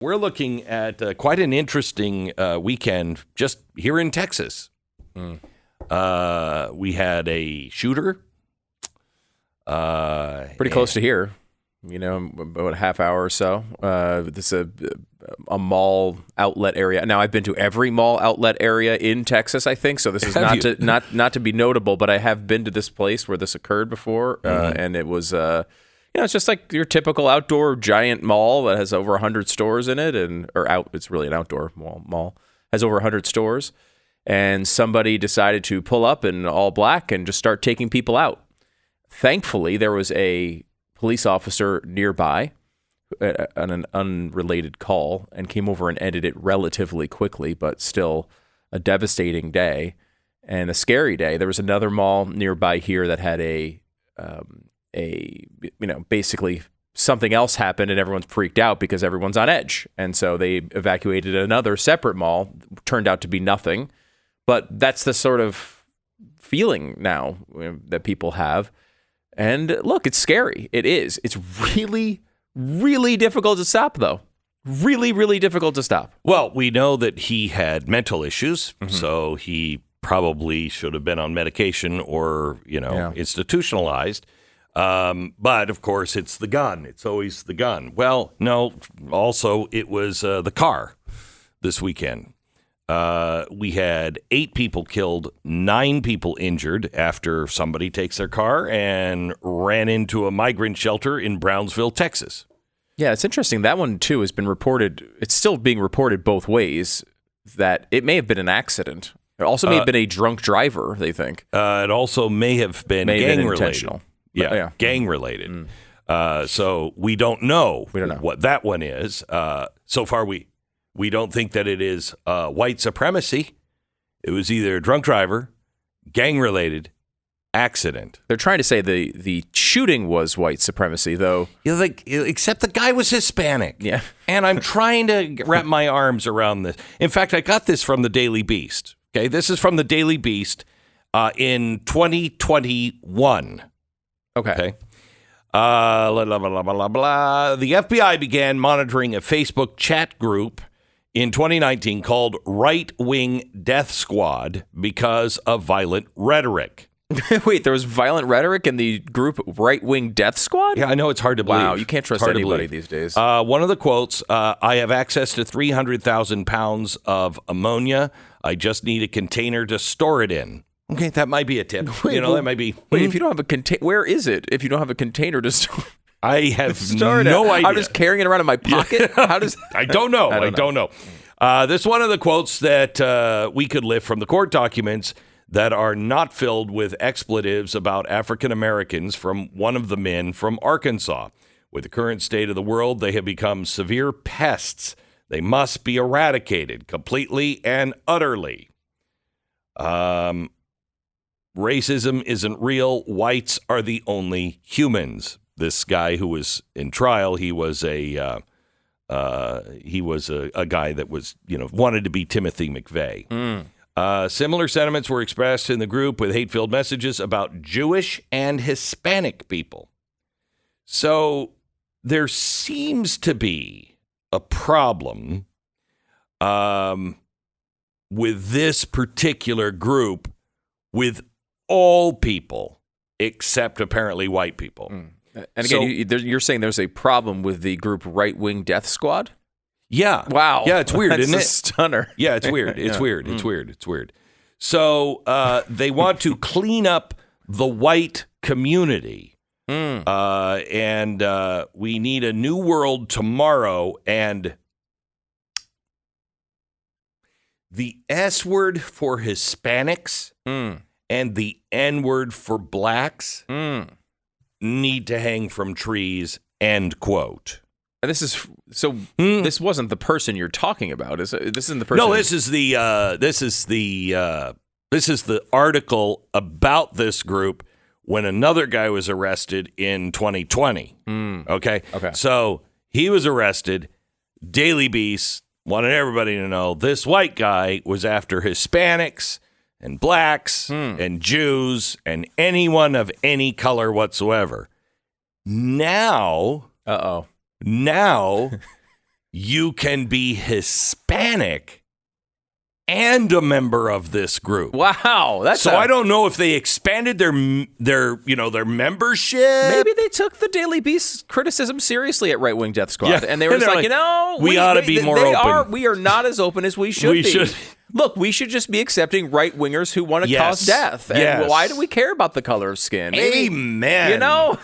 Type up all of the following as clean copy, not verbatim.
We're looking at quite an interesting weekend just here in Texas. We had a shooter. Pretty close to here, about a half hour or so. This is a mall outlet area. Now, I've been to every mall outlet area in Texas, I think, so this is not to be notable, but I have been to this place where this occurred before, and it was... it's just like your typical outdoor giant mall that has over 100 stores in it, it's really an outdoor mall, has over 100 stores, and somebody decided to pull up in all black and just start taking people out. Thankfully, there was a police officer nearby on an unrelated call and came over and ended it relatively quickly, but still a devastating day and a scary day. There was another mall nearby here that had basically something else happened and everyone's freaked out because everyone's on edge. And so they evacuated another separate mall. Turned out to be nothing. But that's the sort of feeling now that people have. And look, it's scary. It is. It's really, really difficult to stop, though. Really, really difficult to stop. Well, we know that he had mental issues, so he probably should have been on medication or, institutionalized. But, of course, it's the gun. It's always the gun. Well, no, also it was the car this weekend. We had 8 people killed, 9 people injured after somebody takes their car and ran into a migrant shelter in Brownsville, Texas. Yeah, it's interesting. That one, too, has been reported. It's still being reported both ways that it may have been an accident. It also may have been a drunk driver, they think. It also may have been gang-related. Intentional. Yeah, gang-related. So we don't know what that one is. So far, we don't think that it is white supremacy. It was either a drunk driver, gang-related, accident. They're trying to say the shooting was white supremacy, though. Except the guy was Hispanic. Yeah. And I'm trying to wrap my arms around this. In fact, I got this from the Daily Beast. Okay, this is from the Daily Beast in 2021. Okay. Blah, blah, blah, blah, blah. The FBI began monitoring a Facebook chat group in 2019 called Right Wing Death Squad because of violent rhetoric. Wait, there was violent rhetoric in the group Right Wing Death Squad? Yeah, I know, it's hard to believe. Wow, you can't trust anybody these days. One of the quotes, I have access to 300,000 pounds of ammonia. I just need a container to store it in. Okay, that might be a tip. That might be. Wait, if you don't have a container, where is it? If you don't have a container to store, I have no idea. I'm just carrying it around in my pocket. How does? I don't know. I don't know. This is one of the quotes that we could lift from the court documents that are not filled with expletives about African Americans from one of the men from Arkansas. With the current state of the world, they have become severe pests. They must be eradicated completely and utterly. Racism isn't real. Whites are the only humans. This guy who was in trial, he was a guy that was, wanted to be Timothy McVeigh. Similar sentiments were expressed in the group with hate-filled messages about Jewish and Hispanic people. So there seems to be a problem with this particular group with all people except apparently white people. And again, you're saying there's a problem with the group Right Wing Death Squad? Yeah. Wow. Yeah, it's weird, isn't it? That's a stunner. Yeah, it's weird. It's weird. It's weird. It's weird. So they want to clean up the white community. And we need a new world tomorrow. And the S word for Hispanics and the N word for blacks need to hang from trees, end quote. And this is so. This wasn't the person you're talking about. This isn't the person. No, this is the article about this group when another guy was arrested in 2020. Okay. So he was arrested. Daily Beast wanted everybody to know this white guy was after Hispanics and blacks and Jews and anyone of any color whatsoever. Now you can be Hispanic and a member of this group. Wow, I don't know if they expanded their membership. Maybe they took the Daily Beast criticism seriously at Right Wing Death Squad, and they were just like, we ought to be more open. We are not as open as we should be. Look, we should just be accepting right-wingers who want to cause death. And why do we care about the color of skin? Amen.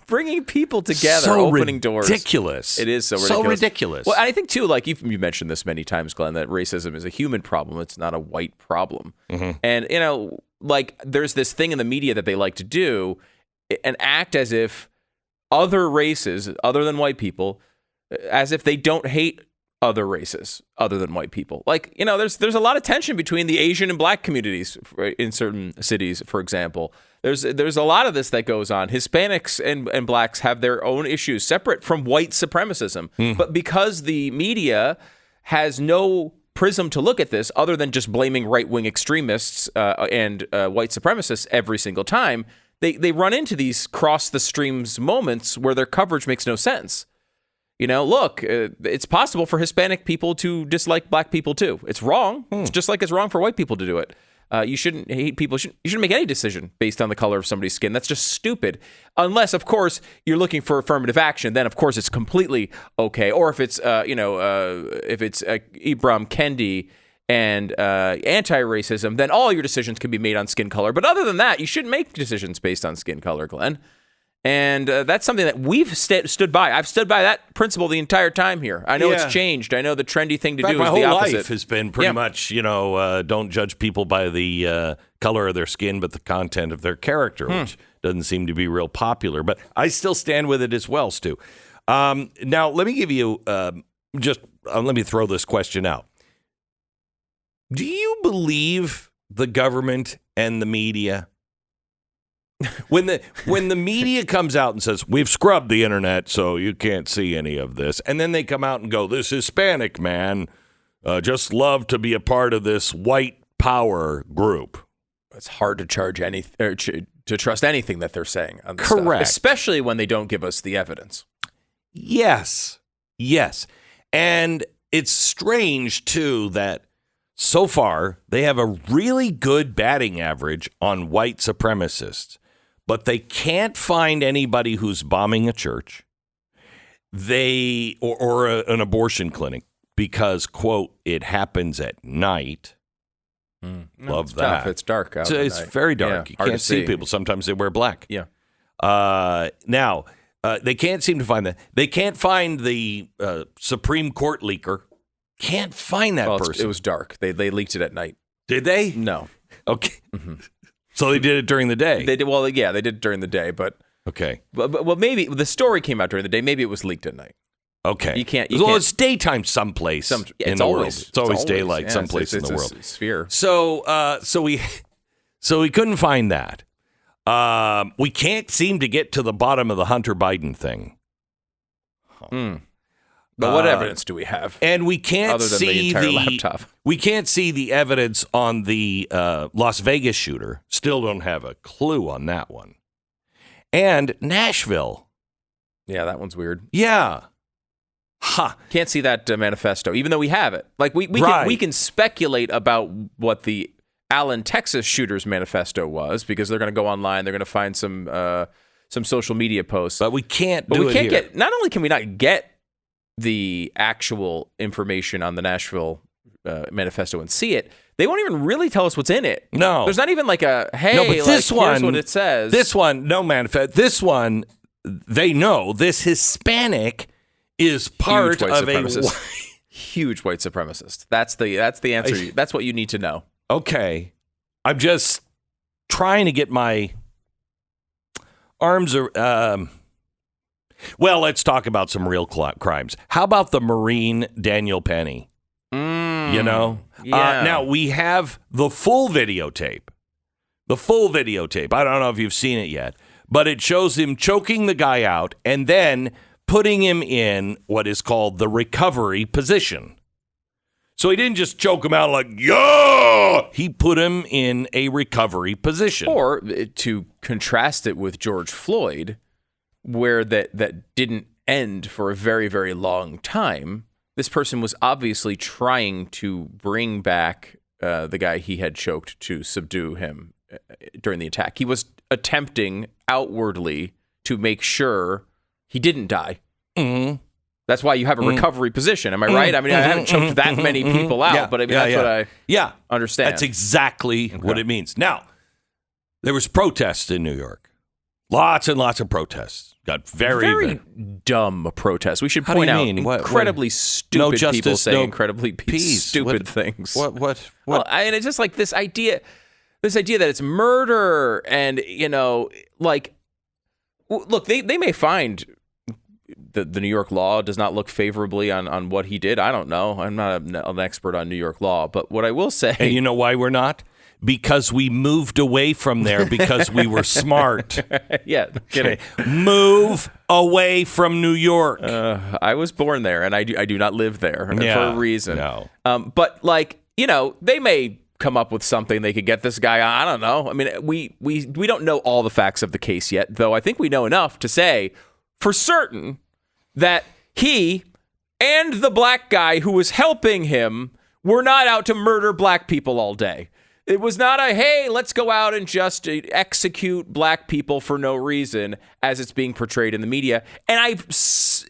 Bringing people together, so opening doors. Ridiculous. It is so ridiculous. Well, I think, too, like you mentioned this many times, Glenn, that racism is a human problem. It's not a white problem. Mm-hmm. And, like there's this thing in the media that they like to do and act as if other races, other than white people, as if they don't hate other races other than white people. Like, there's a lot of tension between the Asian and black communities in certain cities, for example. There's a lot of this that goes on. Hispanics and blacks have their own issues separate from white supremacism. But because the media has no prism to look at this other than just blaming right-wing extremists and white supremacists every single time, they run into these cross-the-streams moments where their coverage makes no sense. Look, it's possible for Hispanic people to dislike black people too. It's wrong. It's just like it's wrong for white people to do it. You shouldn't hate people. You shouldn't make any decision based on the color of somebody's skin. That's just stupid. Unless, of course, you're looking for affirmative action. Then, of course, it's completely okay. Or if it's, Ibram Kendi and anti-racism, then all your decisions can be made on skin color. But other than that, you shouldn't make decisions based on skin color, Glenn. And that's something that we've stood by. I've stood by that principle the entire time here. I know it's changed. I know the trendy thing to do is the opposite. My whole life has been pretty much, don't judge people by the color of their skin, but the content of their character, which doesn't seem to be real popular. But I still stand with it as well, Stu. Now, let me give you let me throw this question out. Do you believe the government and the media? When the media comes out and says, we've scrubbed the internet so you can't see any of this, and then they come out and go, this Hispanic man just loved to be a part of this white power group. It's hard to to trust anything that they're saying on this Correct. stuff, especially when they don't give us the evidence. Yes. And it's strange, too, that so far they have a really good batting average on white supremacists. But they can't find anybody who's bombing a church, or an abortion clinic because, quote, it happens at night. Love that. Tough. It's dark out. It's very dark. You can't see people. Sometimes they wear black. Yeah. Now, they can't seem to find that. They can't find the Supreme Court leaker. Can't find that person. It was dark. They leaked it at night. Did they? No. Okay. So they did it during the day. They did. Well, yeah, they did it during the day, but okay. But maybe the story came out during the day. Maybe it was leaked at night. Okay. You can't. It's daytime someplace in the world. It's always daylight someplace in the world. It's a sphere. So we couldn't find that. We can't seem to get to the bottom of the Hunter Biden thing. But what evidence do we have? And we can't other than see the entire laptop. We can't see the evidence on the Las Vegas shooter. Still don't have a clue on that one. And Nashville. Yeah, that one's weird. Yeah. Can't see that manifesto, even though we have it. Like we can speculate about what the Allen, Texas shooter's manifesto was because they're going to go online. They're going to find some social media posts. But we can't do it here. Not only can we not get the actual information on the Nashville manifesto and see it, they won't even really tell us what's in it. No. There's not even like a, hey, no, but this one, here's what it says. This one, no manifest. This one, they know this Hispanic is part of a huge white supremacist. That's the answer. That's what you need to know. Okay. I'm just trying to get my arms around. Well, let's talk about some real crimes. How about the Marine Daniel Penny? Yeah. Now, we have the full videotape. I don't know if you've seen it yet, but it shows him choking the guy out and then putting him in what is called the recovery position. So he didn't just choke him out like, yeah! He put him in a recovery position. Or, to contrast it with George Floyd, where that didn't end for a very, very long time, this person was obviously trying to bring back the guy he had choked to subdue him during the attack. He was attempting outwardly to make sure he didn't die. Mm-hmm. That's why you have a recovery position. Am I right? I mean, I haven't choked that many people out, but I mean, that's what I understand. That's exactly what it means. Now, there was protests in New York. Lots and lots of protests. Got very dumb protests. We should point out incredibly stupid people saying incredibly stupid things. What? Well, and it's just like this idea that it's murder and, like, look, they may find the New York law does not look favorably on what he did. I don't know. I'm not an expert on New York law, but what I will say... And you know why we're not? Because we moved away from there because we were smart. Yeah, kidding. Move away from New York. I was born there, and I do not live there for a reason. No. But, like, they may come up with something they could get this guy on. I don't know. I mean, we don't know all the facts of the case yet, though I think we know enough to say for certain that he and the black guy who was helping him were not out to murder black people all day. It was not hey, let's go out and just execute black people for no reason as it's being portrayed in the media. And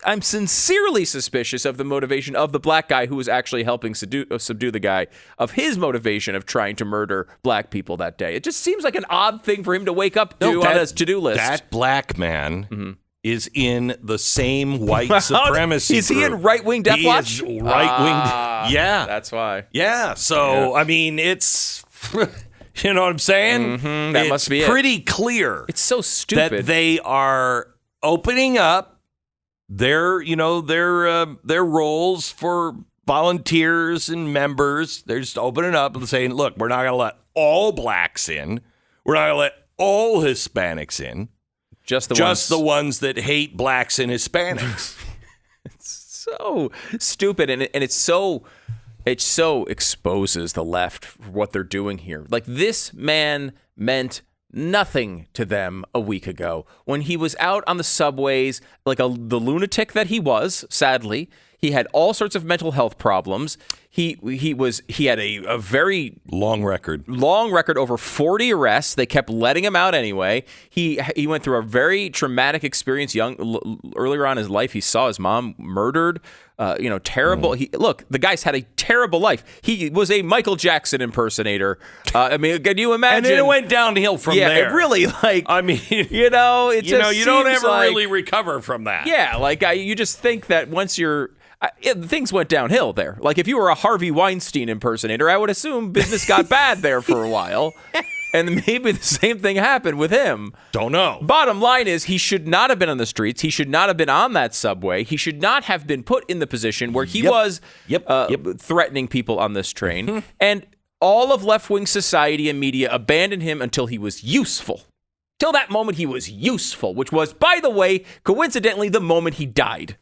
I'm sincerely suspicious of the motivation of the black guy who was actually helping subdue the guy, of his motivation of trying to murder black people that day. It just seems like an odd thing for him to wake up to on his to-do list. That black man is in the same white supremacy Is he in right-wing Death Watch? He is right-wing. Yeah. That's why. Yeah. So, I mean, it's... You know what I'm saying? Mm-hmm, that must be it. It's pretty clear. It's so stupid that they are opening up their roles for volunteers and members. They're just opening up and saying, "Look, we're not going to let all blacks in. We're not going to let all Hispanics in. Just the ones that hate blacks and Hispanics." It's so stupid, and it so exposes the left for what they're doing here. Like, this man meant nothing to them a week ago when he was out on the subways like the lunatic that he was. Sadly, he had all sorts of mental health problems. He had a very long record, over 40 arrests. They kept letting him out anyway. He went through a very traumatic experience earlier on in his life. He saw his mom murdered. Terrible. Look, the guy's had a terrible life. He was a Michael Jackson impersonator. I mean, can you imagine? And then it went downhill from there. Yeah, it really, like, I mean, you don't ever really recover from that. Yeah, like, you just think that once things went downhill there. Like, if you were a Harvey Weinstein impersonator, I would assume business got bad there for a while. And maybe the same thing happened with him. Don't know. Bottom line is, he should not have been on the streets. He should not have been on that subway. He should not have been put in the position where he was threatening people on this train. Mm-hmm. And all of left-wing society and media abandoned him until he was useful. Till that moment, he was useful, which was, by the way, coincidentally, the moment he died.